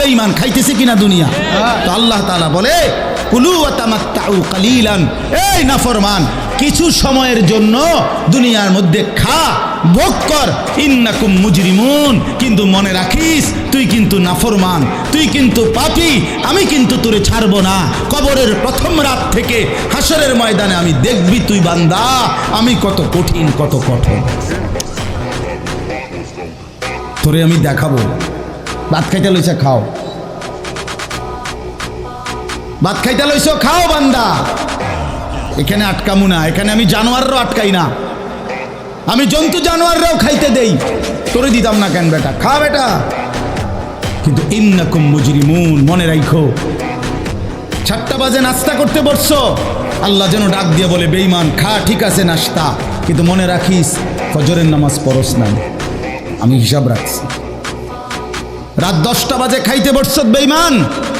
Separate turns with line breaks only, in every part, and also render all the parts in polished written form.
বেঈমান খাইতেছে কিনা দুনিয়া? তো আল্লাহ তাআলা বলে কুলু ওয়া তামাত্তাউ কালিলান, এই নাফরমান কিছু সময়ের জন্য দুনিয়ার মধ্যে খা, ভোগ কর, ইন্নাকুম মুজরিমুন, কিন্তু মনে রাখিস তুই কিন্তু নাফরমান, তুই কিন্তু পাপী, আমি কিন্তু তোরে ছাড়বো না। কবরের প্রথম রাত থেকে হাসরের ময়দানে আমি দেখবি তুই বান্দা আমি কত কঠিন, কত কঠোর, তোরে আমি দেখাবো। ভাত খাইতে লইছে খাও, ভাত খাইতে লইছ খাও বান্দা, এখানে আটকামু না, এখানে আমি জানোয়াররাও আটকাই না, আমি জন্তু জানোয়াররাও খাইতে দেই, তোরে দিতাম না কেন বেটা, খা বেটা। কিন্তু ইন্নাকুম মুজরিমুন, মনে রাখো 7টা বাজে নাস্তা করতে বসছো, আল্লাহ যেন ডাক দিয়ে বলে বেঈমান খা, ঠিক আছে নাস্তা, কিন্তু মনে রাখিস ফজরের নামাজ পড়স না, আমি হিসাব রাখছি। রাত 10টা বাজে খাইতে বসছ বেঈমান,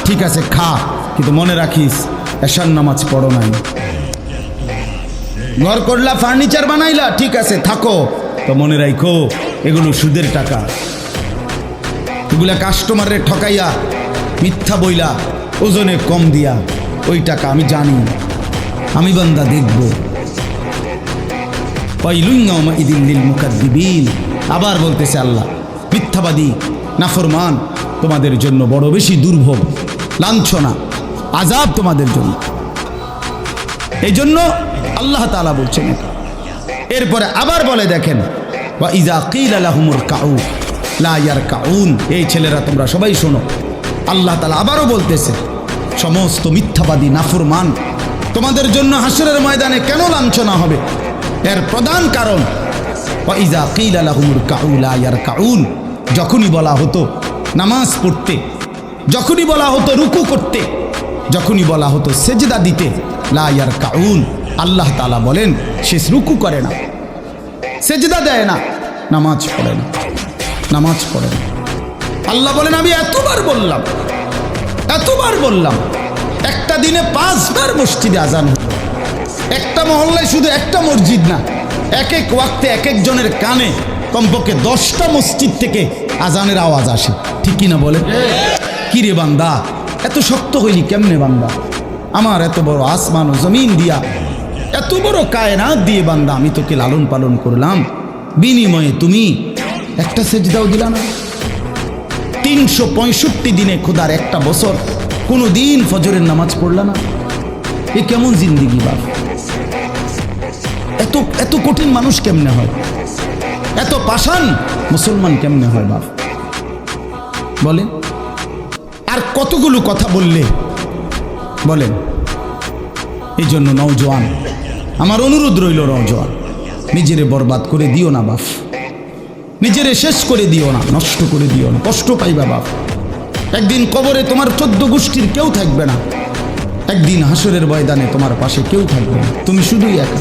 ঠিক আছে খা, কিন্তু মনে রাখিস এশার নামাজ পড়ো নাই। ঘর করলা, ফার্নিচার বানাইলা, ঠিক আছে থাকো, তো মনে রাখো এগুলো সুদের টাকা, এগুলা কাস্টমারের ঠকাইয়া মিথ্যা বইলা ওজনে কম দিয়া ওই টাকা আমি জানি, আমি বান্দা দেখব। ওয়াইলুন ইয়াউমাইযিন লিল মুকাদ্দিবিন, আবার বলতেছে আল্লাহ মিথ্যাবাদী নাফরমান তোমাদের জন্য বড় বেশি দুর্ভোগ, লাঞ্ছনা, আযাব তোমাদের জন্য। এই জন্য আল্লাহ তাআলা বলছেন। এরপরে আবার বলে দেখেন ওয়া ইযা কিলা লাহুমুর কাউ লা ইয়ারকাউন, এই ছেলেরা তোমরা সবাই শোনো, আল্লাহ তাআলা আবারও বলতেছে সমস্ত মিথ্যাবাদী নাফরমান তোমাদের জন্য হাসরের ময়দানে কেন লাঞ্ছনা হবে, এর প্রধান কারণ ওয়া ইযা কিলা লাহুমুর কাউ লা ইয়ারকাউন, যখনই বলা হতো নামাজ পড়তে, যখনই বলা হতো রুকু করতে, যখনই বলা হতো সেজদা দিতে, লা ইয়ারকাউন, আল্লাহ তাআলা বলেন সে রুকু করে না, সেজদা দেয় না, নামাজ পড়ে না, নামাজ পড়ে না। আল্লাহ বলেন আমি এতবার বললাম, এতবার বললাম, একটা দিনে 5 বার মসজিদে আজান হতো, একটা মহল্লায় শুধু একটা মসজিদ না, এক এক ওয়াক্তে এক একজনের কানে কমপক্ষে 10টা মসজিদ থেকে আজানের আওয়াজ আসে, ঠিক কিনা বলে? কি রে বান্দা এত শক্ত হইলি কেমনে বান্দা, আমার এত বড় আসমান ও জমিন দিয়া, এত বড় কায়নাত দিয়ে বান্দা আমি তোকে লালন পালন করলাম, বিনিময়ে তুমি একটা সেজদাও দিলা না। 365 দিনে খোদার একটা বছর কোনো দিন ফজরের নামাজ পড়লা না, এ কেমন জিন্দিগি বাপ? এত এত কঠিন মানুষ কেমনে হয়, এত পাষাণ মুসলমান কেমনে হয় বাপ বলেন? আর কতগুলো কথা বললে বলেন। এই জন্য নওজোয়ান আমার অনুরোধ রইল, নওজোয়ান নিজেরে বরবাদ করে দিও না বাপ, নিজেরে শেষ করে দিও না, নষ্ট করে দিও না, কষ্ট পাইবা বাপ। একদিন কবরে তোমার 14 গোষ্ঠীর কেউ থাকবে না, একদিন হাসরের ময়দানে তোমার পাশে কেউ থাকবে না, তুমি শুধুই একা।